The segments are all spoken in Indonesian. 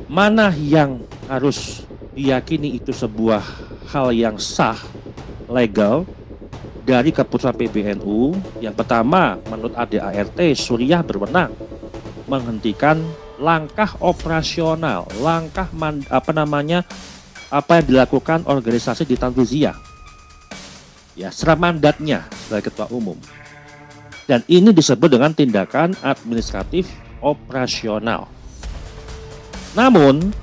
Mana yang harus diyakini itu sebuah hal yang sah, legal, dari keputusan PBNU? Yang pertama, menurut ADART, Suriah berwenang menghentikan langkah operasional, langkah apa yang dilakukan organisasi di Tanzania, ya, secara mandatnya sebagai ketua umum. Dan ini disebut dengan tindakan administratif operasional. Namun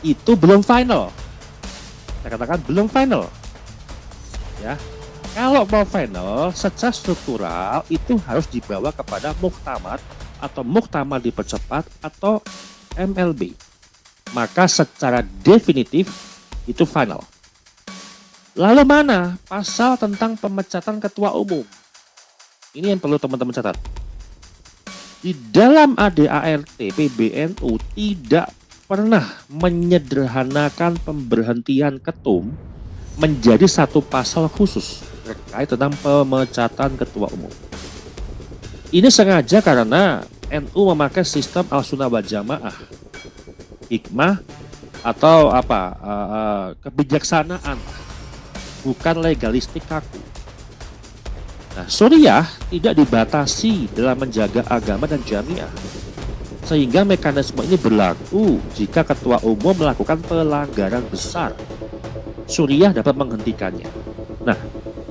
itu belum final. Saya katakan belum final. Ya, kalau mau final, secara struktural itu harus dibawa kepada muktamar atau muktamar dipercepat atau MLB. Maka secara definitif itu final. Lalu mana pasal tentang pemecatan ketua umum? Ini yang perlu teman-teman catat. Di dalam ADART PBNU tidak pernah menyederhanakan pemberhentian ketum menjadi satu pasal khusus terkait tentang pemecatan ketua umum. Ini sengaja karena NU memakai sistem al-sunnah wal jamaah, hikmah atau kebijaksanaan, bukan legalistik kaku. Nah, Suriah tidak dibatasi dalam menjaga agama dan jamiah, sehingga mekanisme ini berlaku jika ketua umum melakukan pelanggaran besar. Suriah dapat menghentikannya. Nah,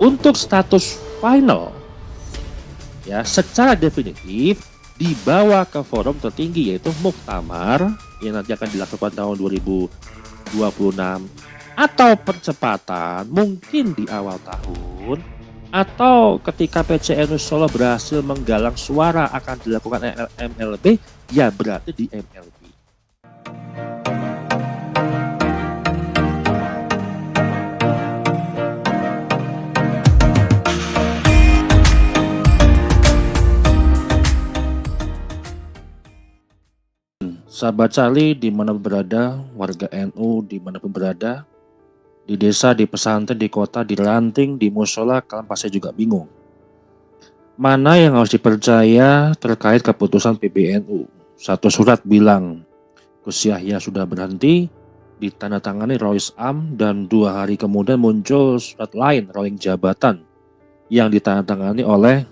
untuk status final, ya, secara definitif dibawa ke forum tertinggi yaitu muktamar yang nanti akan dilakukan tahun 2026, atau percepatan mungkin di awal tahun, atau ketika PCNU Solo berhasil menggalang suara akan dilakukan MLB, ya berarti di MLB. Sahabat Charlie dimanapun berada, warga NU dimanapun berada, di desa, di pesantren, di kota, di ranting, di musola, kalian pasti juga bingung. Mana yang harus dipercaya terkait keputusan PBNU? Satu surat bilang Gus Yahya sudah berhenti, ditandatangani Rois Am, dan 2 hari kemudian muncul surat lain, rolling jabatan, yang ditandatangani oleh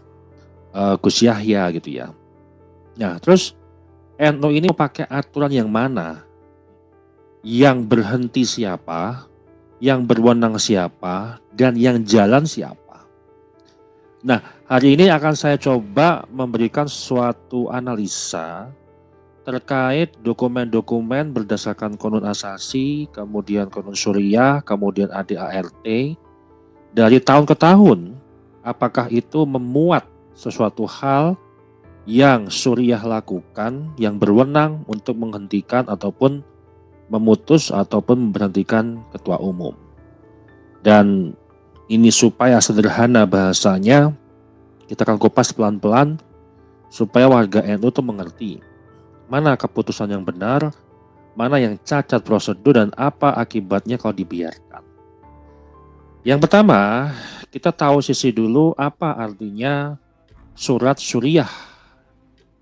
Gus Yahya gitu ya. Nah, terus NU ini pakai aturan yang mana? Yang berhenti siapa? Yang berwenang siapa, dan yang jalan siapa. Nah, hari ini akan saya coba memberikan suatu analisa terkait dokumen-dokumen berdasarkan Qonun Asasi, kemudian Qonun Suriah, kemudian ADART, dari tahun ke tahun, apakah itu memuat sesuatu hal yang Suriah lakukan, yang berwenang untuk menghentikan ataupun memutus ataupun memberhentikan ketua umum. Dan ini supaya sederhana bahasanya, kita akan kupas pelan-pelan supaya warga NU itu mengerti mana keputusan yang benar, mana yang cacat prosedur, dan apa akibatnya kalau dibiarkan. Yang pertama, kita tahu sisi dulu apa artinya surat Suriah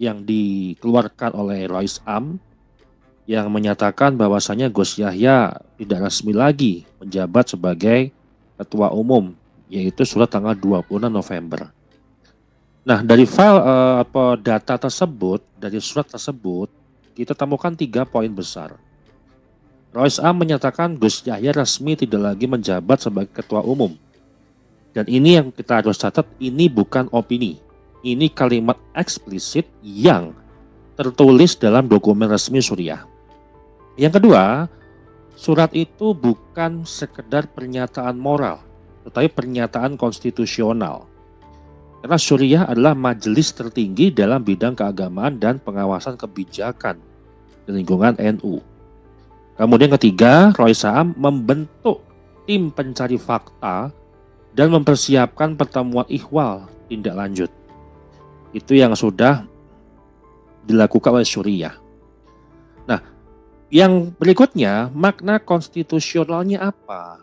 yang dikeluarkan oleh Rois Am yang menyatakan bahwasanya Gus Yahya tidak resmi lagi menjabat sebagai ketua umum, yaitu surat tanggal 26 November. Nah, dari file data tersebut, dari surat tersebut, kita temukan 3 poin besar. Rois Am menyatakan Gus Yahya resmi tidak lagi menjabat sebagai ketua umum. Dan ini yang kita harus catat, ini bukan opini. Ini kalimat eksplisit yang tertulis dalam dokumen resmi Suriah. Yang kedua, surat itu bukan sekedar pernyataan moral, tetapi pernyataan konstitusional. Karena Suriah adalah majelis tertinggi dalam bidang keagamaan dan pengawasan kebijakan di lingkungan NU. Kemudian ketiga, Rois Am membentuk tim pencari fakta dan mempersiapkan pertemuan ihwal tindak lanjut. Itu yang sudah dilakukan oleh Suriah. Nah, yang berikutnya, makna konstitusionalnya apa?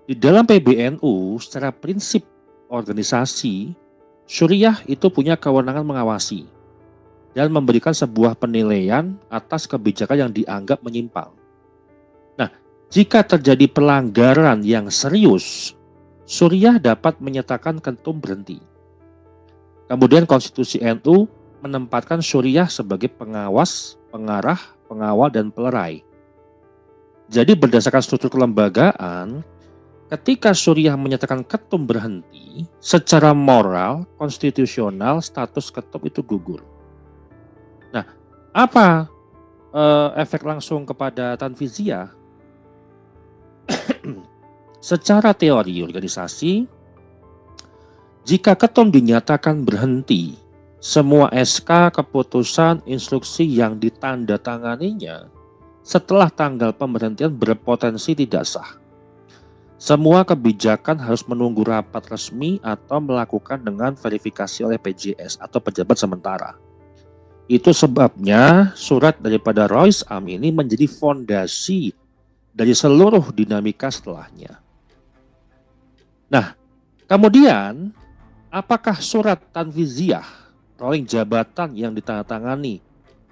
Di dalam PBNU, secara prinsip organisasi, Suriah itu punya kewenangan mengawasi. dan memberikan sebuah penilaian atas kebijakan yang dianggap menyimpang. Nah, jika terjadi pelanggaran yang serius, Suriah dapat menyatakan ketum berhenti. Kemudian Konstitusi NU menempatkan Suriah sebagai pengawas, pengarah, pengawal, dan pelerai. Jadi berdasarkan struktur kelembagaan, ketika Suriah menyatakan ketum berhenti, secara moral, konstitusional, status ketum itu gugur. Nah, apa efek langsung kepada Tanfizyah? Secara teori organisasi, jika ketum dinyatakan berhenti, semua SK, keputusan, instruksi yang ditandatanganinya setelah tanggal pemberhentian berpotensi tidak sah. Semua kebijakan harus menunggu rapat resmi atau melakukan dengan verifikasi oleh PJS atau pejabat sementara. Itu sebabnya surat daripada Rois Am ini menjadi fondasi dari seluruh dinamika setelahnya. Nah, kemudian apakah surat Tanfizyah, rolling jabatan yang ditandatangani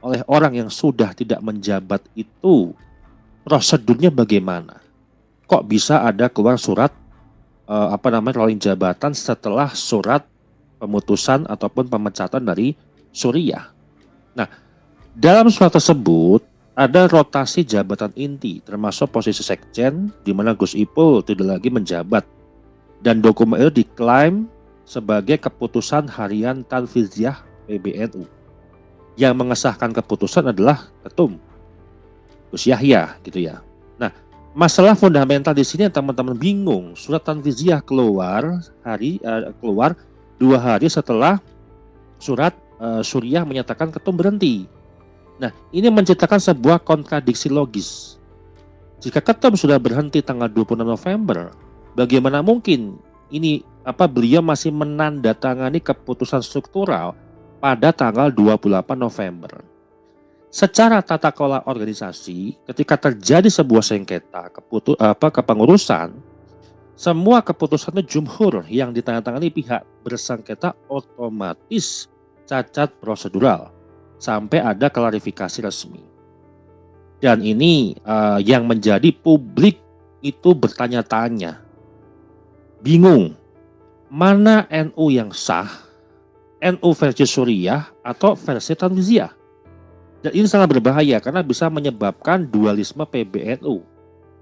oleh orang yang sudah tidak menjabat itu, prosedurnya bagaimana? Kok bisa ada keluar surat rolling jabatan setelah surat pemutusan ataupun pemecatan dari Suriah? Nah, dalam surat tersebut ada rotasi jabatan inti, termasuk posisi sekjen, di mana Gus Ipul tidak lagi menjabat, dan dokumen itu diklaim sebagai keputusan harian Tanfizyah PBNU. Yang mengesahkan keputusan adalah ketum Gus Yahya, gitu ya. Nah, masalah fundamental di sini yang teman-teman bingung, surat Tanfizyah keluar 2 hari setelah surat Suriah menyatakan ketum berhenti. Nah, ini menciptakan sebuah kontradiksi logis. Jika ketum sudah berhenti tanggal 26 November, bagaimana mungkin beliau masih menandatangani keputusan struktural pada tanggal 28 November. Secara tata kelola organisasi, ketika terjadi sebuah sengketa kepengurusan, semua keputusan jumhur yang ditandatangani pihak bersengketa otomatis cacat prosedural sampai ada klarifikasi resmi. Dan ini yang menjadi publik itu bertanya-tanya, bingung, mana NU yang sah, NU versi Suriah atau versi Tanfizyah. Dan ini sangat berbahaya karena bisa menyebabkan dualisme PBNU,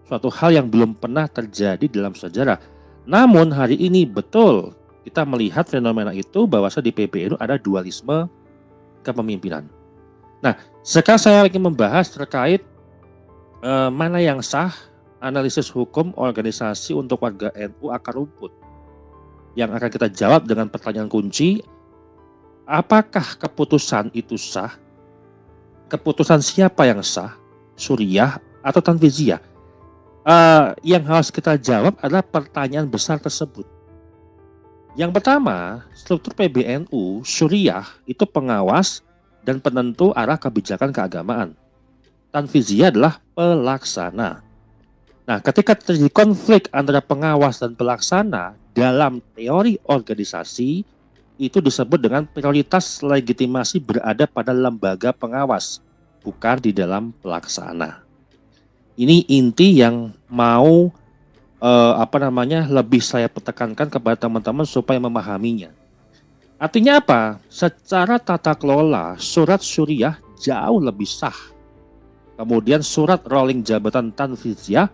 suatu hal yang belum pernah terjadi dalam sejarah. Namun hari ini betul kita melihat fenomena itu, bahwa di PBNU ada dualisme kepemimpinan. Nah, sekarang saya ingin membahas terkait mana yang sah, analisis hukum organisasi untuk warga NU akar rumput. Yang akan kita jawab dengan pertanyaan kunci, apakah keputusan itu sah? Keputusan siapa yang sah? Suriah atau Tanfizyah? Yang harus kita jawab adalah pertanyaan besar tersebut. Yang pertama, struktur PBNU, Suriah itu pengawas dan penentu arah kebijakan keagamaan. Tanfizyah adalah pelaksana. Nah, ketika terjadi konflik antara pengawas dan pelaksana dalam teori organisasi, itu disebut dengan prioritas legitimasi berada pada lembaga pengawas, bukan di dalam pelaksana. Ini inti yang mau lebih saya tekankan kepada teman-teman supaya memahaminya. Artinya apa? Secara tata kelola, surat Suriah jauh lebih sah. Kemudian surat rolling jabatan Tanfizyah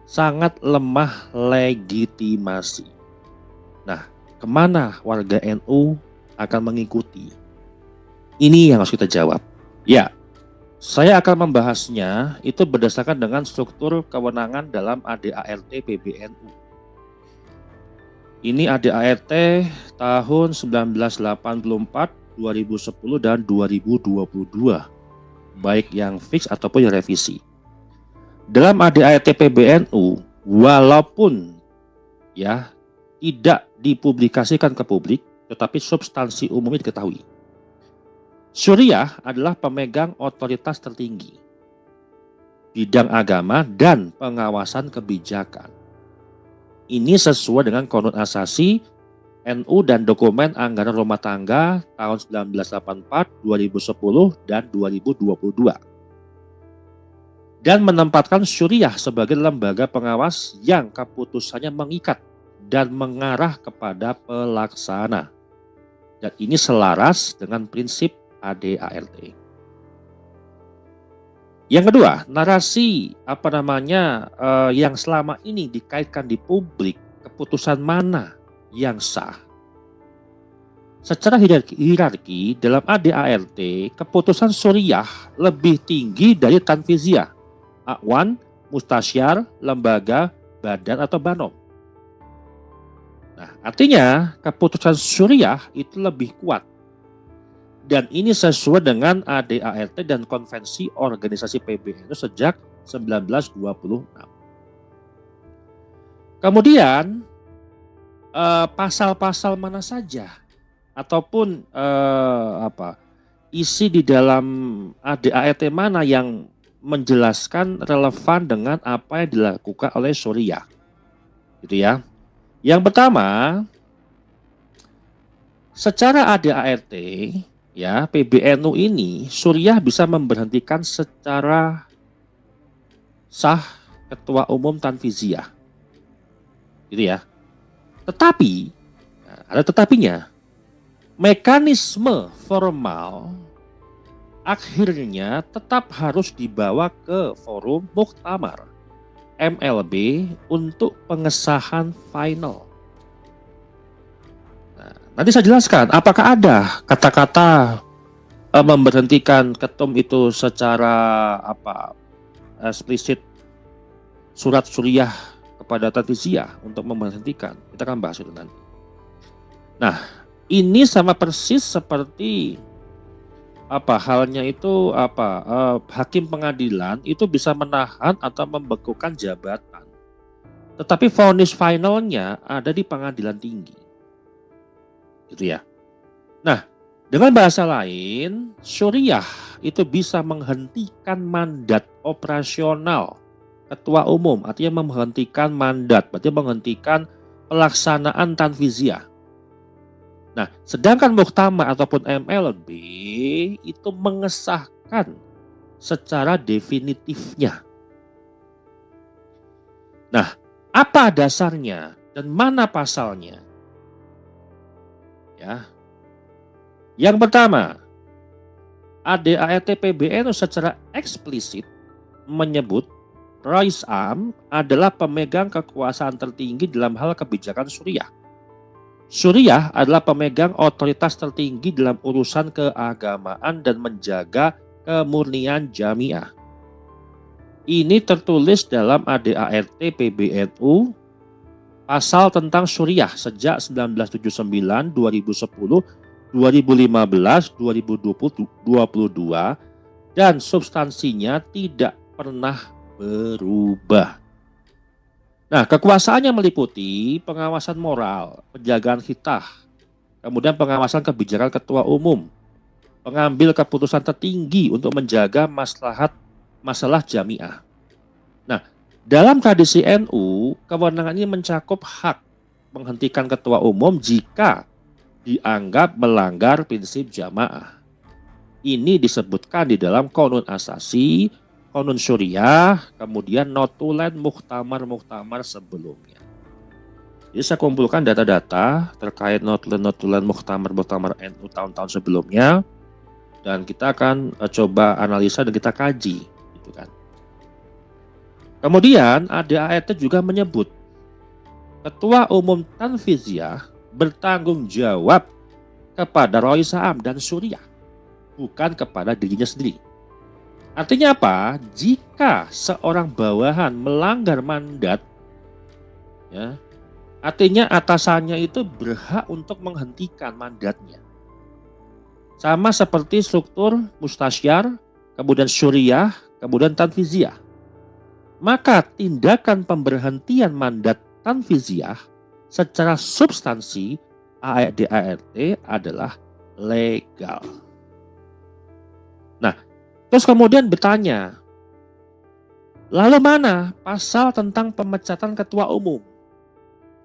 sangat lemah legitimasi. Nah, kemana warga NU akan mengikuti? Ini yang harus kita jawab. Ya, saya akan membahasnya itu berdasarkan dengan struktur kewenangan dalam ADART PBNU. Ini ADART tahun 1984, 2010, dan 2022. Baik yang fix ataupun yang revisi. Dalam ADART PBNU, walaupun ya tidak dipublikasikan ke publik, tetapi substansi umumnya diketahui. Suriah adalah pemegang otoritas tertinggi, bidang agama dan pengawasan kebijakan. Ini sesuai dengan konun asasi NU dan dokumen anggaran rumah tangga tahun 1984, 2010, dan 2022. Dan menempatkan Syuriah sebagai lembaga pengawas yang keputusannya mengikat dan mengarah kepada pelaksana. Dan ini selaras dengan prinsip ADART. Yang kedua, narasi yang selama ini dikaitkan di publik, keputusan mana yang sah. Secara hierarki dalam ADART, keputusan Syuriah lebih tinggi dari tanfiziyah, Akwan, mustasyar, lembaga, badan atau banom. Nah, artinya keputusan Syuriah itu lebih kuat. Dan ini sesuai dengan ADART dan konvensi organisasi PBNU sejak 1926. Kemudian pasal-pasal mana saja ataupun isi di dalam ADART mana yang menjelaskan relevan dengan apa yang dilakukan oleh Syuriah, gitu ya. Yang pertama, secara ADART ya, PBNU ini Syuriah bisa memberhentikan secara sah ketua umum tanfiziyah, gitu ya. Tetapi ada tetapinya, mekanisme formal akhirnya tetap harus dibawa ke forum muktamar MLB untuk pengesahan final. Nanti saya jelaskan apakah ada kata-kata memberhentikan ketum itu secara eksplisit surat Syuriah kepada tanfiziyah untuk memberhentikan. Kita akan bahas itu nanti. Nah, ini sama persis seperti halnya itu hakim pengadilan itu bisa menahan atau membekukan jabatan. Tetapi vonis finalnya ada di pengadilan tinggi. Gitu ya. Nah, dengan bahasa lain, Syuriah itu bisa menghentikan mandat operasional ketua umum, artinya menghentikan mandat, berarti menghentikan pelaksanaan tanfiziyah. Nah, sedangkan muktamar ataupun MLB itu mengesahkan secara definitifnya. Nah, apa dasarnya dan mana pasalnya? Ya. Yang pertama, ADART PBNU secara eksplisit menyebut Rois Am adalah pemegang kekuasaan tertinggi dalam hal kebijakan Syuriah. Syuriah adalah pemegang otoritas tertinggi dalam urusan keagamaan dan menjaga kemurnian jamiah. Ini tertulis dalam ADART PBNU pasal tentang Syuriah sejak 1979, 2010, 2015, 2022 dan substansinya tidak pernah berubah. Nah, kekuasaannya meliputi pengawasan moral, penjagaan hitah, kemudian pengawasan kebijakan ketua umum, pengambil keputusan tertinggi untuk menjaga masalah jamiah. Nah, dalam tradisi NU, kewenangan ini mencakup hak menghentikan ketua umum jika dianggap melanggar prinsip jamaah. Ini disebutkan di dalam Qonun Asasi, Qonun Syuriah, kemudian notulen muktamar sebelumnya. Jadi saya kumpulkan data-data terkait notulen muktamar NU tahun-tahun sebelumnya, dan kita akan coba analisa dan kita kaji, gitu kan. Kemudian ADART juga menyebut Ketua Umum Tanfiziyah bertanggung jawab kepada Rois Am dan Syuriah, bukan kepada dirinya sendiri. Artinya apa? Jika seorang bawahan melanggar mandat, ya, artinya atasannya itu berhak untuk menghentikan mandatnya. Sama seperti struktur mustasyar, kemudian Syuriah, kemudian tanfiziyah. Maka tindakan pemberhentian mandat tanfiziyah secara substansi ADART adalah legal. Nah, terus kemudian bertanya, lalu mana pasal tentang pemecatan ketua umum?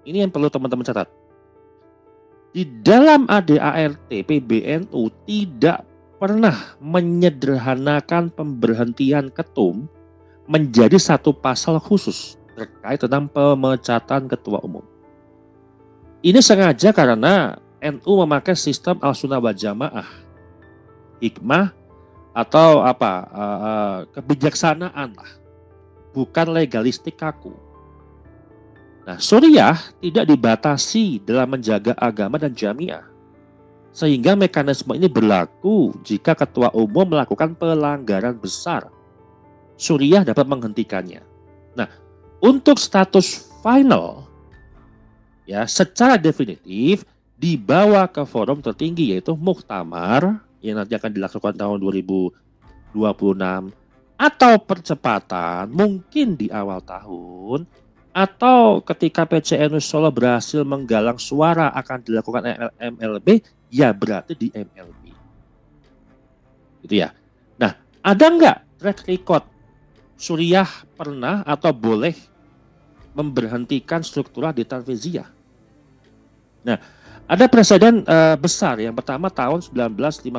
Ini yang perlu teman-teman catat. Di dalam ADART PBNU tidak pernah menyederhanakan pemberhentian ketum menjadi satu pasal khusus terkait tentang pemecatan ketua umum. Ini sengaja karena NU memakai sistem al-sunnah wal jamaah, hikmah atau kebijaksanaan lah, bukan legalistik kaku. Nah, Suriah tidak dibatasi dalam menjaga agama dan jamiah, sehingga mekanisme ini berlaku jika ketua umum melakukan pelanggaran besar. Suriah dapat menghentikannya. Nah, untuk status final, ya secara definitif dibawa ke forum tertinggi yaitu Muktamar yang nanti akan dilakukan tahun 2026 atau percepatan mungkin di awal tahun. Atau ketika PCNU Solo berhasil menggalang suara akan dilakukan MLB, ya berarti di MLB. Gitu ya. Nah, ada nggak track record Suriah pernah atau boleh memberhentikan struktural di Tanfiziyah? Nah, ada presiden besar. Yang pertama tahun 1952.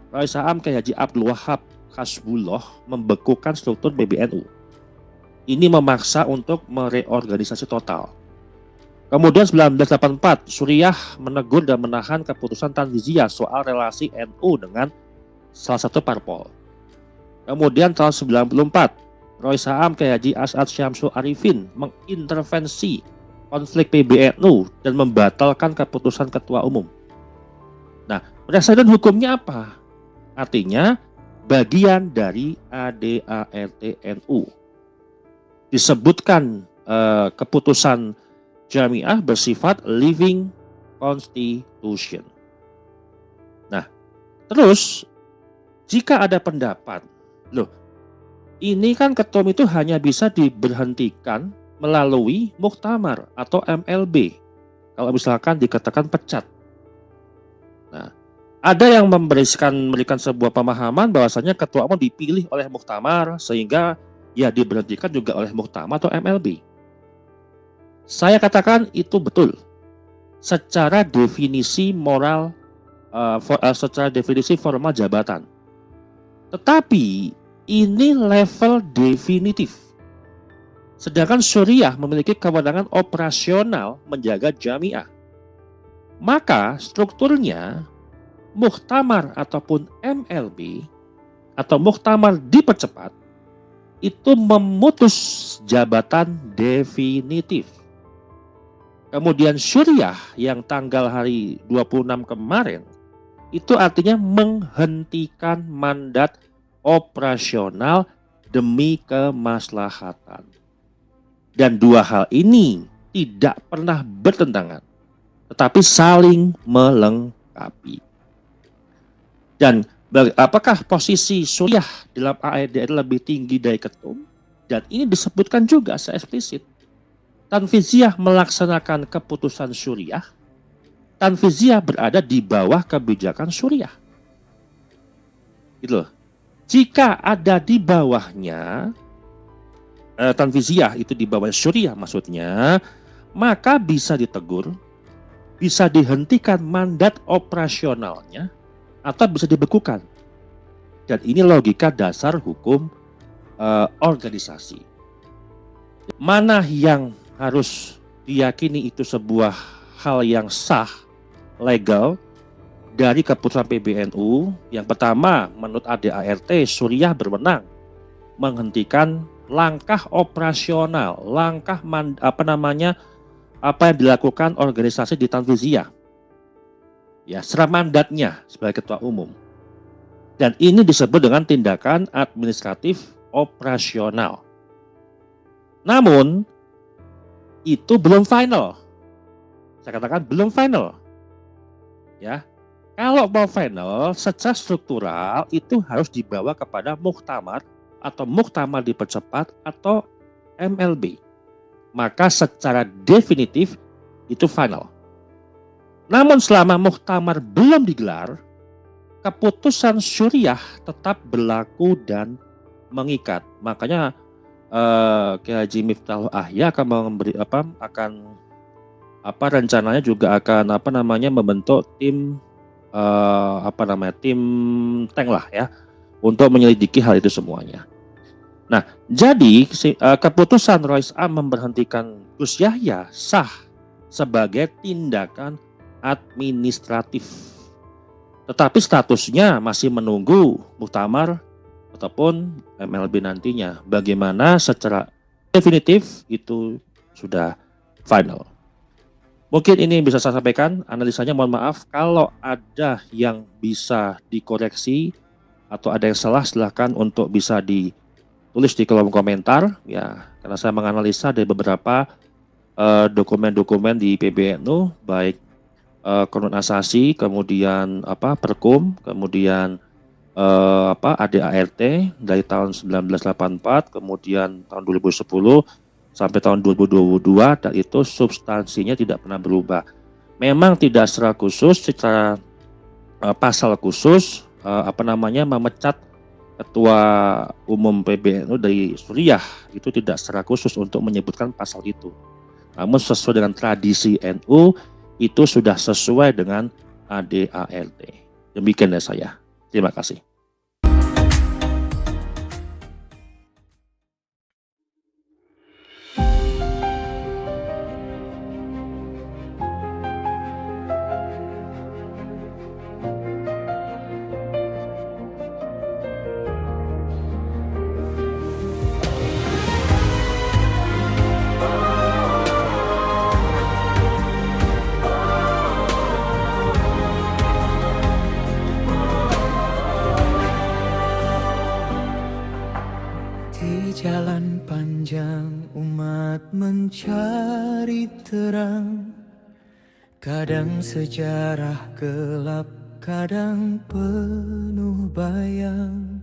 Roy Saam Kiai Haji Abdul Wahab Hasbullah membekukan struktur PBNU. Ini memaksa untuk mereorganisasi total. Kemudian 1984, Suriah menegur dan menahan keputusan Tanfiziyah soal relasi NU dengan salah satu parpol. Kemudian tahun 94, Roy Saam Kiai Haji As'ad Syamsul Arifin mengintervensi konflik PBNU dan membatalkan keputusan ketua umum. Nah, presiden hukumnya apa? Artinya bagian dari ADART NU. Disebutkan keputusan jamiah bersifat living constitution. Nah, terus jika ada pendapat, loh, ini kan ketum itu hanya bisa diberhentikan melalui muktamar atau MLB. Kalau misalkan dikatakan pecat. Nah, ada yang memberikan sebuah pemahaman bahwasanya ketua umum dipilih oleh muktamar sehingga ya diberhentikan juga oleh muktamar atau MLB. Saya katakan itu betul. Secara definisi moral, secara definisi formal jabatan. Tetapi ini level definitif. Sedangkan Suriah memiliki kewenangan operasional menjaga jamiah. Maka strukturnya muktamar ataupun MLB atau muktamar dipercepat itu memutus jabatan definitif. Kemudian Suriah yang tanggal hari 26 kemarin itu artinya menghentikan mandat operasional demi kemaslahatan. Dan dua hal ini tidak pernah bertentangan, tetapi saling melengkapi. Dan apakah posisi Suriah dalam ADART lebih tinggi dari ketum? Dan ini disebutkan juga secara eksplisit. Tanfiziyah melaksanakan keputusan Suriah. Tanfiziyah berada di bawah kebijakan Suriah. Gitu loh. Jika ada di bawahnya, Tanfiziyah itu di bawah Suriah maksudnya, maka bisa ditegur, bisa dihentikan mandat operasionalnya, atau bisa dibekukan. Dan ini logika dasar hukum organisasi. Mana yang harus diyakini itu sebuah hal yang sah, legal, dari keputusan PBNU? Yang pertama, menurut ADART, Suriah berwenang menghentikan langkah operasional, langkah apa yang dilakukan organisasi di Tanfiziyah. Ya, serah mandatnya sebagai ketua umum. Dan ini disebut dengan tindakan administratif operasional. Namun, itu belum final. Saya katakan belum final. Ya, kalau mau final, secara struktural itu harus dibawa kepada muktamar atau muktamar dipercepat atau MLB. Maka secara definitif itu final. Namun selama muktamar belum digelar, keputusan Suriah tetap berlaku dan mengikat. Makanya Kiai Haji Miftahul Ahya akan rencananya juga akan membentuk tim tim tank lah ya untuk menyelidiki hal itu semuanya. Nah, jadi keputusan Rois Am memberhentikan Gus Yahya sah sebagai tindakan administratif. Tetapi statusnya masih menunggu muktamar ataupun MLB nantinya. Bagaimana secara definitif itu sudah final. Mungkin ini bisa saya sampaikan analisanya, mohon maaf kalau ada yang bisa dikoreksi atau ada yang salah silahkan untuk bisa ditulis di kolom komentar ya, karena saya menganalisa dari beberapa dokumen-dokumen di PBNU baik Konun Asasi, kemudian Perkum, kemudian ADART dari tahun 1984, kemudian tahun 2010 sampai tahun 2022, dan itu substansinya tidak pernah berubah. Memang tidak secara khusus, secara pasal khusus memecat Ketua Umum PBNU dari Suriah, itu tidak secara khusus untuk menyebutkan pasal itu. Namun sesuai dengan tradisi NU, itu sudah sesuai dengan ADART. Demikian dari saya. Terima kasih. Jalan panjang umat mencari terang, kadang sejarah gelap, kadang penuh bayang.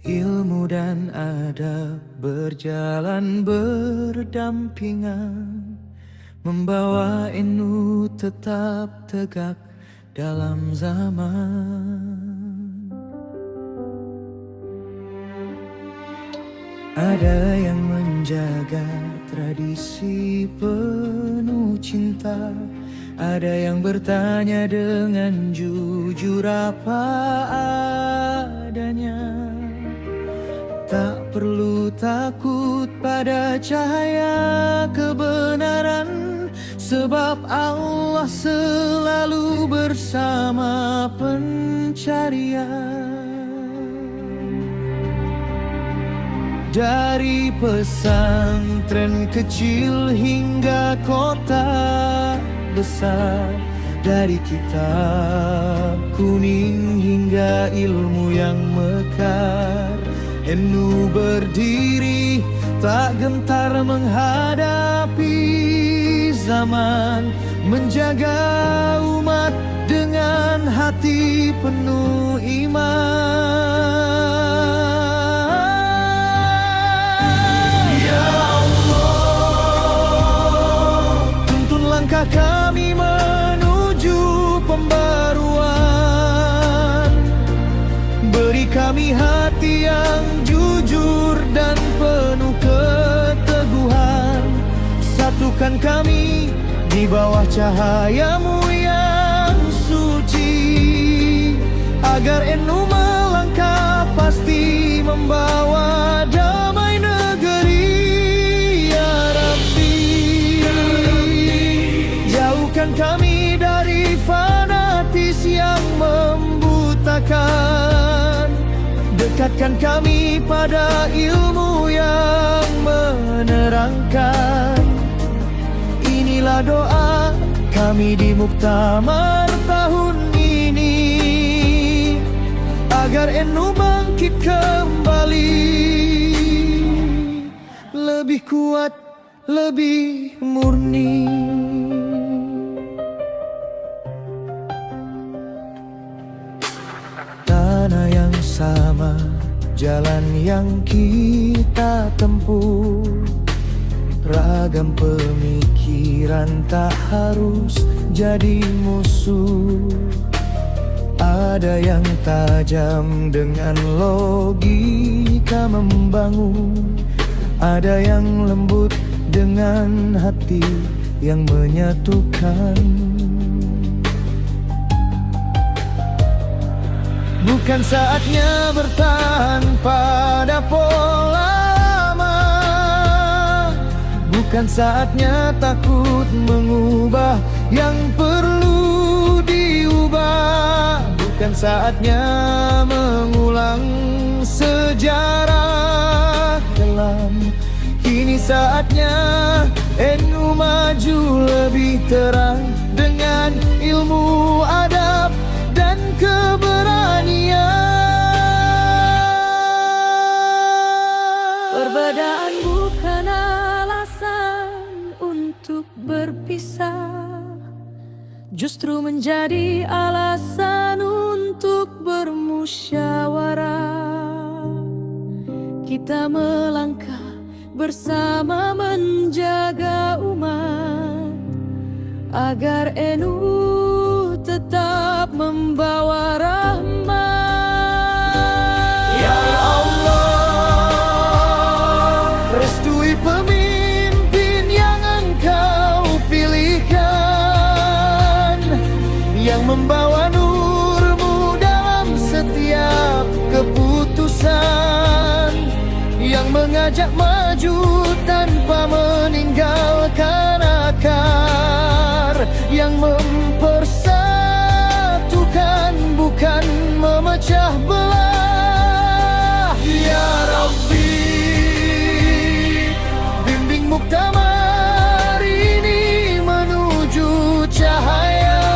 Ilmu dan adab berjalan berdampingan, membawa NU tetap tegak dalam zaman. Ada yang menjaga tradisi penuh cinta, ada yang bertanya dengan jujur apa adanya. Tak perlu takut pada cahaya kebenaran, sebab Allah selalu bersama pencarian. Dari pesantren kecil hingga kota besar, dari kitab kuning hingga ilmu yang mekar, NU berdiri tak gentar menghadapi zaman, menjaga umat dengan hati penuh iman. Kami menuju pembaruan, beri kami hati yang jujur dan penuh keteguhan. Satukan kami di bawah cahayamu yang suci, agar NU melangkah pasti membawa damai negeri. Kami dari fanatis yang membutakan, dekatkan kami pada ilmu yang menerangkan. Inilah doa kami di muktamar tahun ini, agar NU bangkit kembali, lebih kuat, lebih murni. Tanah yang sama, jalan yang kita tempuh, ragam pemikiran tak harus jadi musuh. Ada yang tajam dengan logika membangun, ada yang lembut dengan hati yang menyatukan. Bukan saatnya bertahan pada pola lama, bukan saatnya takut mengubah yang perlu diubah, bukan saatnya mengulang sejarah kelam. Kini saatnya NU maju lebih terang dengan ilmu, adab, dan keberanian. Perbedaan bukan alasan untuk berpisah, justru menjadi alasan untuk bermusyawarah. Kita melangkah bersama menjaga umat, agar NU tetap membawa rahmat. Ya Allah, restui pemimpin yang Engkau pilihkan, yang membawa nur-Mu dalam setiap keputusan, yang mengajak maju tanpa meninggalkan akar, yang mempersatukan bukan memecah belah. Ya Rabbi, bimbing muktamar ini menuju cahaya,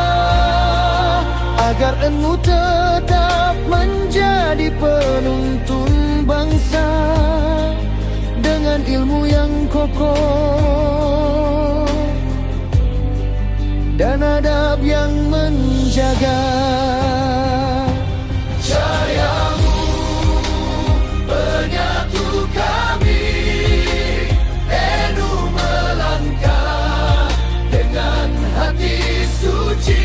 agar NU tetap menjadi penuntun bangsa dengan ilmu yang kokoh dan adab yang menjaga. Cahayamu penyatu kami, NU melangkah dengan hati suci.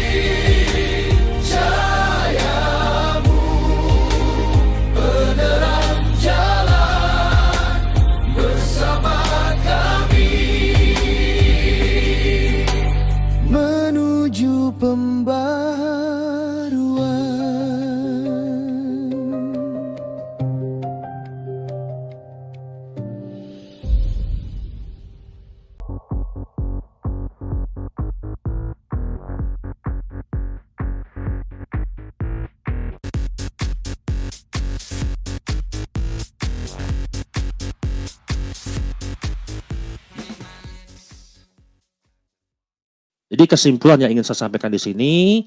Cahayamu penerang jalan bersama kami menuju pembaruan. Jadi kesimpulan yang ingin saya sampaikan di sini,